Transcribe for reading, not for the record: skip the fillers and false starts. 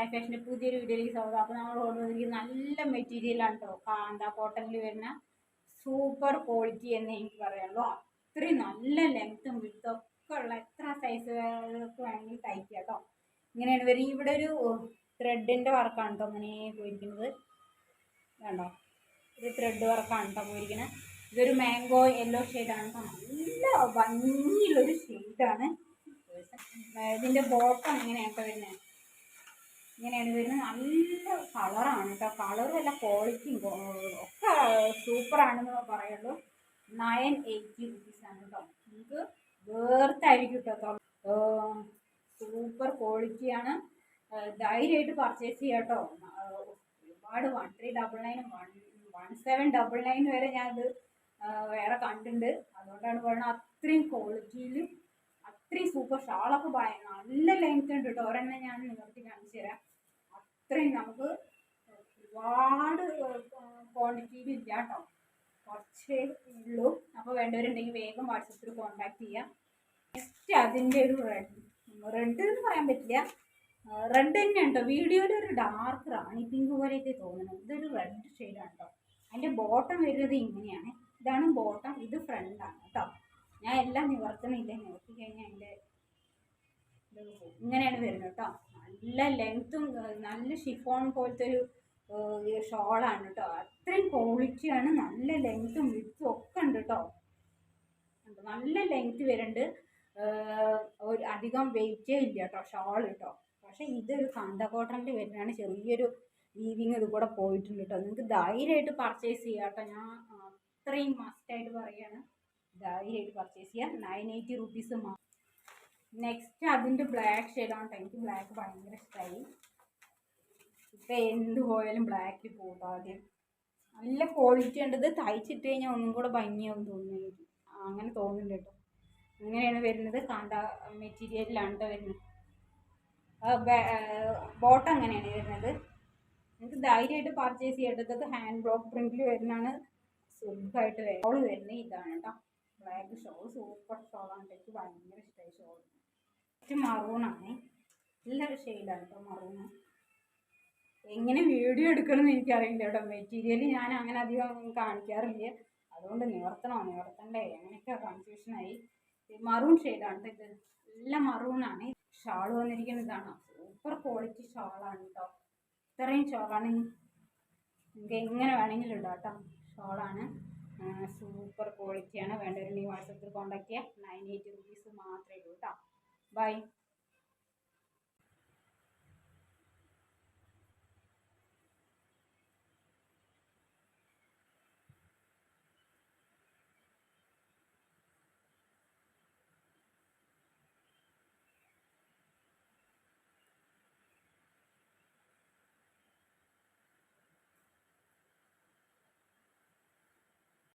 My ഫാഷൻ്റെ പുതിയൊരു വീഡിയോയിലേക്ക് സ്വാഗതം. അപ്പോൾ നമ്മൾ ഓർഡർ ചെയ്തിരിക്കുന്നത് നല്ല മെറ്റീരിയലാണ് കേട്ടോ. കാന്ത കോട്ടണിൽ വരുന്ന സൂപ്പർ ക്വാളിറ്റി എന്ന് എനിക്ക് പറയാനുള്ളൂ. അത്രയും നല്ല ലെങ്ത്തും വിഡ്ത്തും ഒക്കെ ഉള്ള എത്ര സൈസുകൾക്ക് വേണമെങ്കിൽ തയ്ക്കുക കേട്ടോ. ഇങ്ങനെയാണ് വരും. ഇവിടെ ഒരു ത്രെഡിൻ്റെ വർക്കാണ് കേട്ടോ അങ്ങനെ പോയിരിക്കുന്നത്. വേണ്ടോ, ഒരു ത്രെഡ് വർക്കാണ് കേട്ടോ പോയിരിക്കുന്നത്. ഇതൊരു മാംഗോ യെല്ലോ ഷെയ്ഡാണ് കേട്ടോ. നല്ല ഭംഗിയുള്ളൊരു ഷെയ്ഡാണ്. ഇതിൻ്റെ ബോട്ടം ഇങ്ങനെയാണ് കേട്ടോ വരുന്നത്. ഇങ്ങനെയാണ് വരുന്നത്. നല്ല കളറാണ് കേട്ടോ. കളറും അല്ല, ക്വാളിറ്റിയും ഒക്കെ സൂപ്പറാണെന്ന് പറയുള്ളൂ. 980 റുപ്പീസാണ് കേട്ടോ. നമുക്ക് വേർത്തായിരിക്കും കേട്ടോ. സൂപ്പർ ക്വാളിറ്റിയാണ്. ധൈര്യമായിട്ട് പർച്ചേസ് ചെയ്യാം കേട്ടോ. ഒരുപാട് 1399 1799 വരെ ഞാനത് വേറെ കണ്ടിട്ടുണ്ട്. അതുകൊണ്ടാണ് പറയുന്നത്. അത്രയും ക്വാളിറ്റിയിൽ അത്രയും സൂപ്പർ. ഷാളൊക്കെ നല്ല ലെങ്ത് ഉണ്ട് കേട്ടോ. ഒരെണ്ണം ഞാൻ നിവർത്തി കാണിച്ചു തരാം. അത്രയും നമുക്ക് ഒരുപാട് ക്വാണ്ടിറ്റിയിൽ ഇല്ല കേട്ടോ, കുറച്ചേ ഉള്ളൂ. അപ്പോൾ വേണ്ടവരുണ്ടെങ്കിൽ വേഗം വാട്സപ്പിൽ കോൺടാക്ട് ചെയ്യാം. നെക്സ്റ്റ് അതിൻ്റെ ഒരു റെഡ് എന്ന് പറയാൻ പറ്റില്ല, റെഡ് തന്നെയാണ് കേട്ടോ. വീഡിയോയിൽ ഒരു ഡാർക്ക് റാണി പിങ്ക് പോലെയൊക്കെ തോന്നുന്നു. ഇതൊരു റെഡ് ഷെയ്ഡാണ് കേട്ടോ. അതിൻ്റെ ബോട്ടം വരുന്നത് ഇങ്ങനെയാണ്. ഇതാണ് ബോട്ടം, ഇത് ഫ്രണ്ടാണ് കേട്ടോ. ഞാൻ എല്ലാം നിവർത്തണില്ല, നിവർത്തി കഴിഞ്ഞാൽ അതിൻ്റെ ഇങ്ങനെയാണ് വരുന്നത് കേട്ടോ. നല്ല ലെങ്ത്തും നല്ല ഷിഫോൺ പോലത്തെ ഒരു ഷോളാണ് കേട്ടോ. അത്രയും ക്വാളിറ്റിയാണ്. നല്ല ലെങ്ത്തും വിഡ്ത്തും ഒക്കെ ഉണ്ട് കേട്ടോ. നല്ല ലെങ്ത്ത് വരുന്നുണ്ട്. ഒരു അധികം വെയിറ്റേ ഇല്ല കേട്ടോ ഷോൾ കേട്ടോ. പക്ഷേ ഇതൊരു കാന്ത കോട്ടണിൽ വരുന്നതാണ്. ചെറിയൊരു വീവിങ് ഇത് കൂടെ പോയിട്ടുണ്ട് കേട്ടോ. നിങ്ങൾക്ക് ധൈര്യമായിട്ട് പർച്ചേസ് ചെയ്യാം കേട്ടോ. ഞാൻ അത്രയും മസ്റ്റായിട്ട് പറയുകയാണ്, ധൈര്യമായിട്ട് പർച്ചേസ് ചെയ്യാം. 980 റുപ്പീസ് മാത്രം. നെക്സ്റ്റ് അതിൻ്റെ ബ്ലാക്ക് ഷെയ്ഡാണ് കേട്ടോ. എനിക്ക് ബ്ലാക്ക് ഭയങ്കര ഇഷ്ടമായി. ഇപ്പം എന്ത് പോയാലും ബ്ലാക്കിൽ പോകും ആദ്യം. നല്ല ക്വാളിറ്റി ഉണ്ട്. ഇത് തയ്ച്ചിട്ട് കഴിഞ്ഞാൽ ഒന്നും കൂടെ ഭംഗിയാവും തോന്നുന്നു എനിക്ക്. അങ്ങനെ തോന്നുന്നുണ്ട് കേട്ടോ. അങ്ങനെയാണ് വരുന്നത്. കാന്ത മെറ്റീരിയലിലാണ് കേട്ടോ വരുന്നത്. ബോട്ടം അങ്ങനെയാണ് വരുന്നത്. നിങ്ങൾക്ക് ധൈര്യമായിട്ട് പർച്ചേസ് ചെയ്യേണ്ടത്. ഹാൻഡ് ബ്ലോക്ക് പ്രിന്റിൽ വരുന്നതാണ്. സുഖമായിട്ട് ഷോൾ വരുന്നത് ഇതാണ് കേട്ടോ. ബ്ലാക്ക് ഷോൾ സൂപ്പർ ഷോളാണ്. എനിക്ക് ഭയങ്കര ഇഷ്ടമായി ഷോൾ. മറൂണാണ്, നല്ല ഷെയ്ഡാണ് കേട്ടോ മറൂണ്. എങ്ങനെ വീഡിയോ എടുക്കണമെന്ന് എനിക്കറിയില്ല കേട്ടോ. മെറ്റീരിയൽ ഞാൻ അങ്ങനെ അധികം കാണിക്കാറില്ല. അതുകൊണ്ട് നിവർത്തണ്ടേ അങ്ങനെയൊക്കെ കൺഫ്യൂഷനായി. മറൂൺ ഷെയ്ഡാണ് ഇത്. നല്ല മറൂണാണ്. ഷാൾ വന്നിരിക്കുന്നത് ഇതാണ്. സൂപ്പർ ക്വാളിറ്റി ഷോളാണ് കേട്ടോ. ഇത്രയും ഷോളാണ് നിങ്ങൾക്ക് എങ്ങനെ വേണമെങ്കിലും ഇടാം കേട്ടോ. ഷോളാണ്, സൂപ്പർ ക്വാളിറ്റിയാണ്. വേണ്ടവരുണ്ടെങ്കിൽ വാട്സപ്പിൽ കോൺടാക്ട് ചെയ്യുക. 980 റുപ്പീസ് മാത്രമേ ഉള്ളൂ കേട്ടോ. ബൈ.